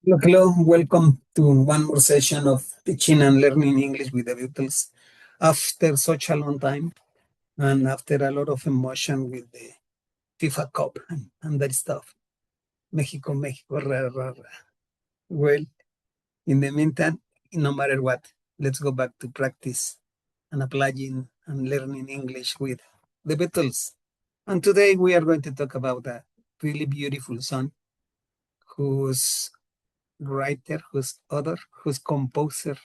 Hello, hello. Welcome to one more session of teaching and learning English with the Beatles. After such a long time and after a lot of emotion with the FIFA Cup and that stuff, Mexico, Mexico, rah, rah, rah. Well, in the meantime, no matter what, let's go back to practice and applying and learning English with the Beatles. And today we are going to talk about a really beautiful song whose writer, whose author, whose composer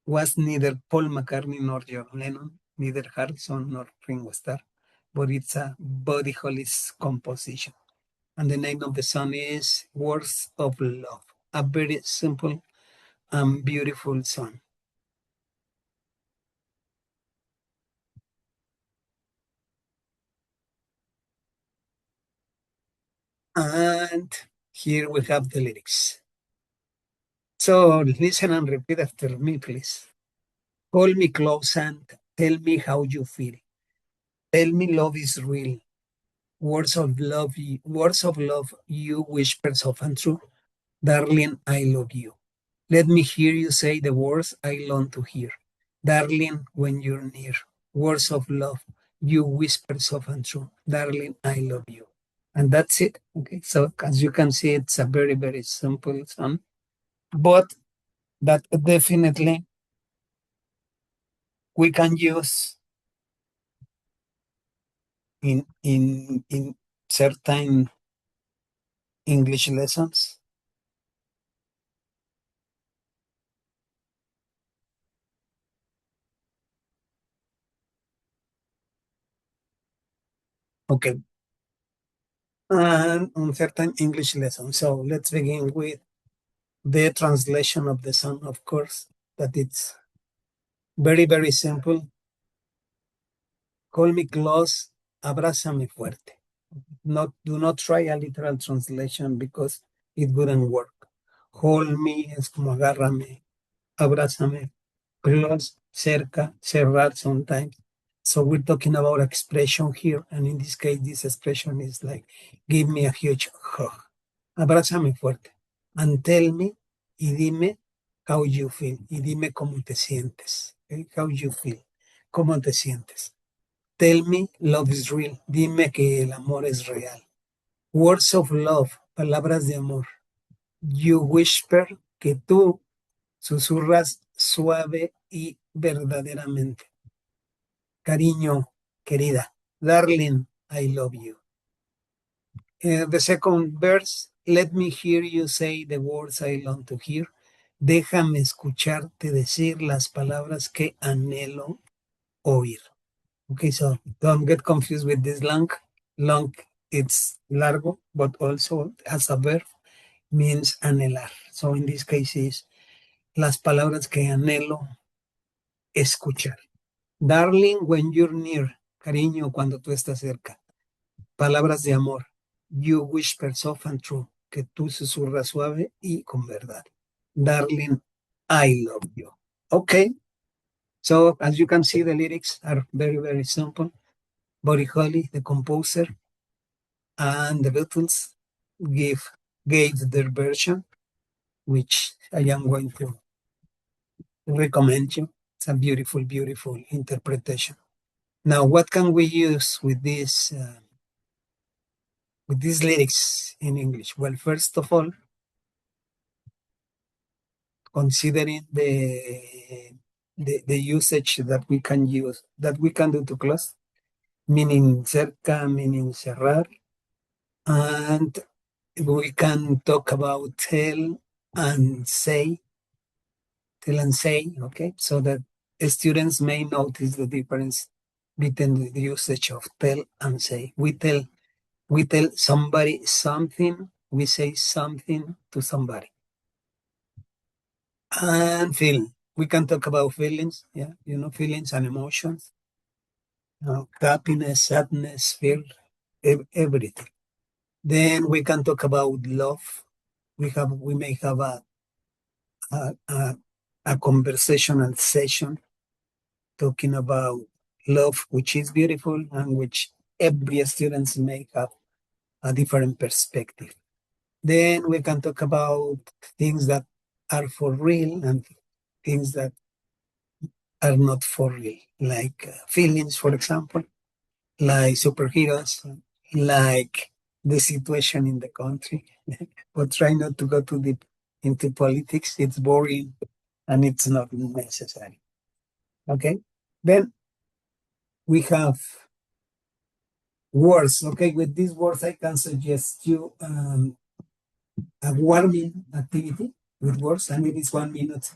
was neither Paul McCartney nor John Lennon, neither Harrison nor Ringo Starr, but it's a Buddy Holly's composition. And the name of the song is Words of Love, a very simple and beautiful song. And here we have the lyrics. So listen and repeat after me, please. Hold me close and tell me how you feel. Tell me love is real. Words of love, you whispers of and true. Darling, I love you. Let me hear you say the words I long to hear. Darling, when you're near. Words of love, you whisper soft and true. Darling, I love you. And that's it. Okay. So as you can see, it's a very, very simple song. But that definitely we can use in certain English lessons. Okay. And on certain English lessons. So let's begin with the translation of the song, of course, that it's very, very simple. Call me close, abrázame fuerte. Do not try a literal translation because it wouldn't work. Hold me es como agárrame, abrázame, close, cerca, cerrar sometimes. So we're talking about expression here, and in this case, this expression is like, give me a huge hug. Abrázame fuerte. And tell me, y dime how you feel. Y dime cómo te sientes. Okay? How you feel. ¿Cómo te sientes? Tell me love is real. Dime que el amor es real. Words of love, palabras de amor. You whisper, que tú susurras suave y verdaderamente. Cariño, querida. Darling, I love you. The second verse, let me hear you say the words I long to hear. Déjame escucharte decir las palabras que anhelo oír. Okay, so don't get confused with this long. Long, it's largo, but also as a verb means anhelar. So in this case is las palabras que anhelo escuchar. Darling, when you're near. Cariño, cuando tú estás cerca. Palabras de amor. You whisper soft and true. Que tú susurras suave y con verdad. Darling, I love you. Okay. So as you can see, the lyrics are very, very simple. Buddy Holly, the composer, and the Beatles give gave their version, which I am going to recommend you. It's a beautiful, beautiful interpretation. Now, what can we use with these lyrics in English? Well, first of all, considering the usage that we can use, that we can do to close, meaning cerca, meaning cerrar, and we can talk about and say, tell and say, okay, so that students may notice the difference between the usage of tell and say. We tell somebody something, we say something to somebody. And feel. We can talk about feelings, yeah, feelings and emotions, happiness, sadness, fear, everything. Then we can talk about love. We may have a, a, a conversational session talking about love, which is beautiful and which every students may have a different perspective. Then we can talk about things that are for real and things that are not for real, like feelings, for example, like superheroes, like the situation in the country. But try not to go too deep into politics. It's boring and it's not necessary. Okay. Then we have words. Okay. With these words, I can suggest you a warming activity with words, and it is 1 minute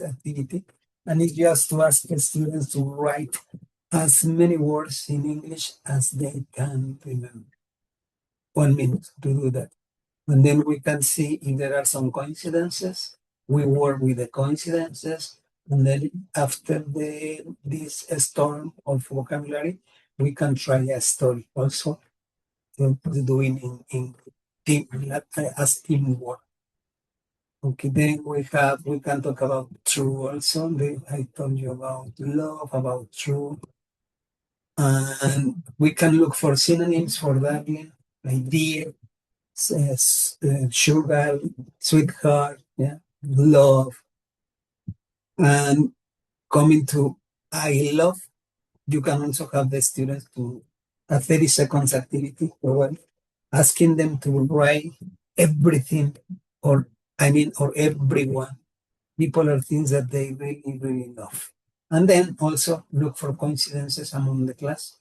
activity. And it's just to ask the students to write as many words in English as they can remember. 1 minute to do that. And then we can see if there are some coincidences. We work with the coincidences. And then after this storm of vocabulary, we can try a story also doing in team as teamwork. Okay, then we can talk about true also. I told you about love, about true. And we can look for synonyms for darling, like dear, sugar, sweetheart, yeah, love. And coming to I love, you can also have the students to a 30 seconds activity or asking them to write everything or or everyone, people or things that they really, really love. And then also look for coincidences among the class.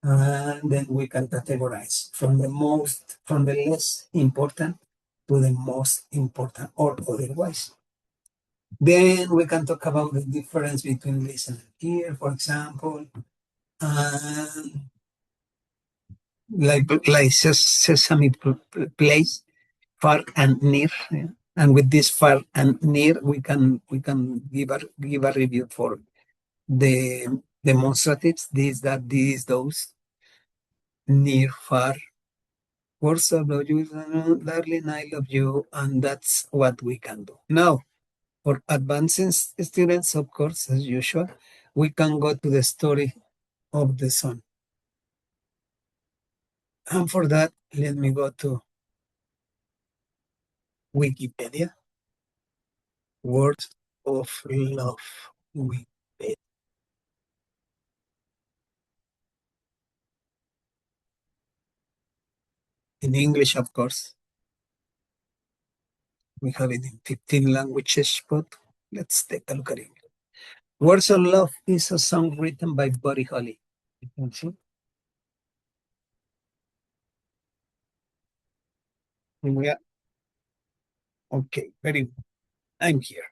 And then we can categorize from the less important to the most important or otherwise. Then we can talk about the difference between listen and hear, for example, and like Sesame Place, far and near. Yeah. And with this far and near, we can give a review for the demonstratives, this, that, these, those, near, far, words of love you, darling, I love you, and that's what we can do. Now, for advancing students, of course, as usual, we can go to the story of the sun. And for that, let me go to Wikipedia, words of love. Wikipedia. In English, of course, we have it in 15 languages, but let's take a look at it. Words of Love is a song written by Buddy Holly. You can see? Yeah. Okay, very good. I'm here.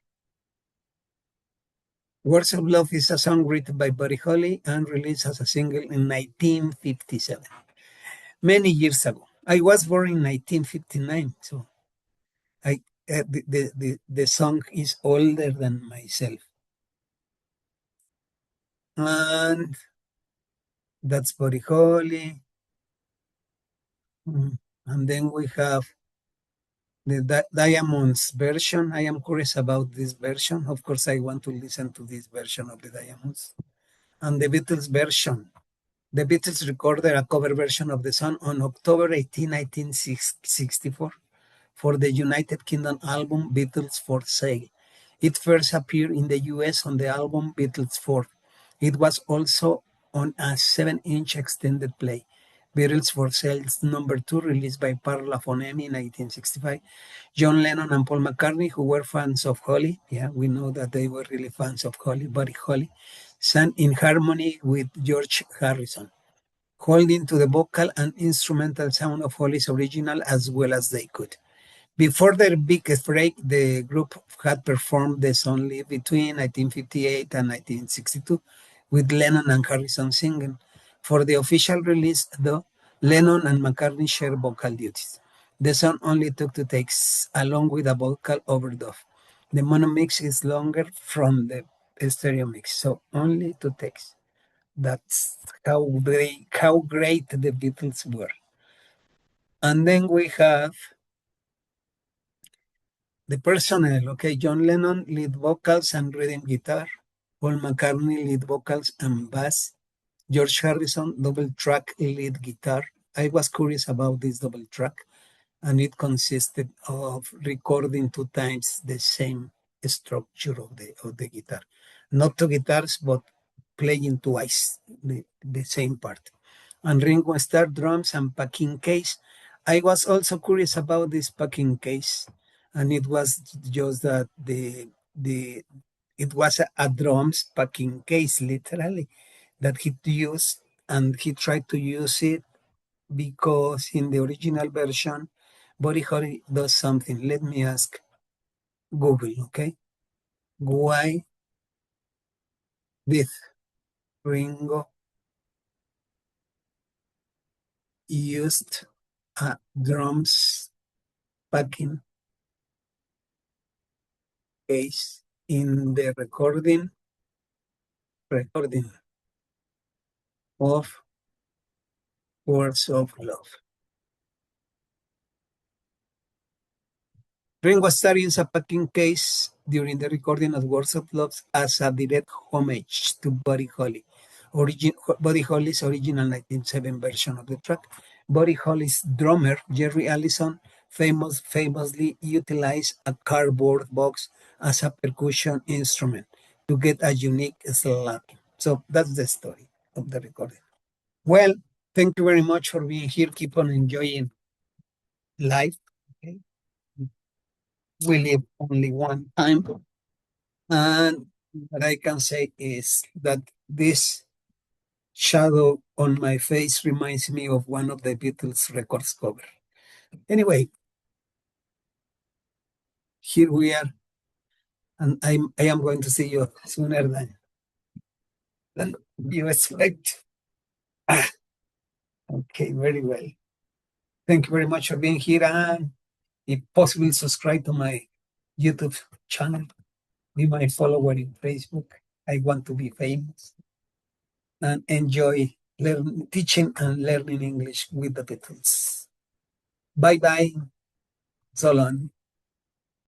Words of Love is a song written by Buddy Holly and released as a single in 1957, many years ago. I was born in 1959, so I the song is older than myself. And that's Buddy Holly. And then we have the Diamonds version. I am curious about this version. Of course, I want to listen to this version of the Diamonds. And the Beatles version. The Beatles recorded a cover version of the song on October 18, 1964 for the United Kingdom album Beatles for Sale. It first appeared in the US on the album Beatles 4. It was also on a 7-inch extended play. Beatles for Sale's number 2, released by Parla Phonemi in 1965. John Lennon and Paul McCartney, who were fans of Holly, yeah, we know that they were really fans of Holly, Buddy Holly, sang in harmony with George Harrison, holding to the vocal and instrumental sound of Holly's original as well as they could. Before their big break, the group had performed the song live between 1958 and 1962, with Lennon and Harrison singing. For the official release, though, Lennon and McCartney shared vocal duties. The song only took 2 takes, along with a vocal overdub. The mono mix is longer from the stereo mix, so only 2 takes. That's how great the Beatles were. And then we have the personnel. Okay, John Lennon lead vocals and rhythm guitar. Paul McCartney lead vocals and bass. George Harrison double track lead guitar. I was curious about this double track. and it consisted of recording two times the same structure of the guitar. Not two guitars, but playing twice the same part. And Ringo Starr drums and packing case. I was also curious about this packing case, and it was just that the it was a drums packing case, literally, that he used, and he tried to use it because in the original version, Buddy Holly does something. Let me ask Google, okay? Why did Ringo used a drums packing case in the recording of Words of Love? Ringo Starr used a packing case during the recording of Words of Love as a direct homage to Buddy Holly. Buddy Holly's original 1970 version of the track. Buddy Holly's drummer, Jerry Allison, famously utilized a cardboard box as a percussion instrument to get a unique slap. So that's the story of the recording. Well, thank you very much for being here. Keep on enjoying life. Okay? We live only one time. And what I can say is that this shadow on my face reminds me of one of the Beatles records cover. Anyway, here we are, and I am going to see you sooner than you expect. Ah, okay, very well. Thank you very much for being here, and if possible, subscribe to my YouTube channel. Be my follower in Facebook. I want to be famous and enjoy teaching and learning English with the Beatles. Bye bye. So long.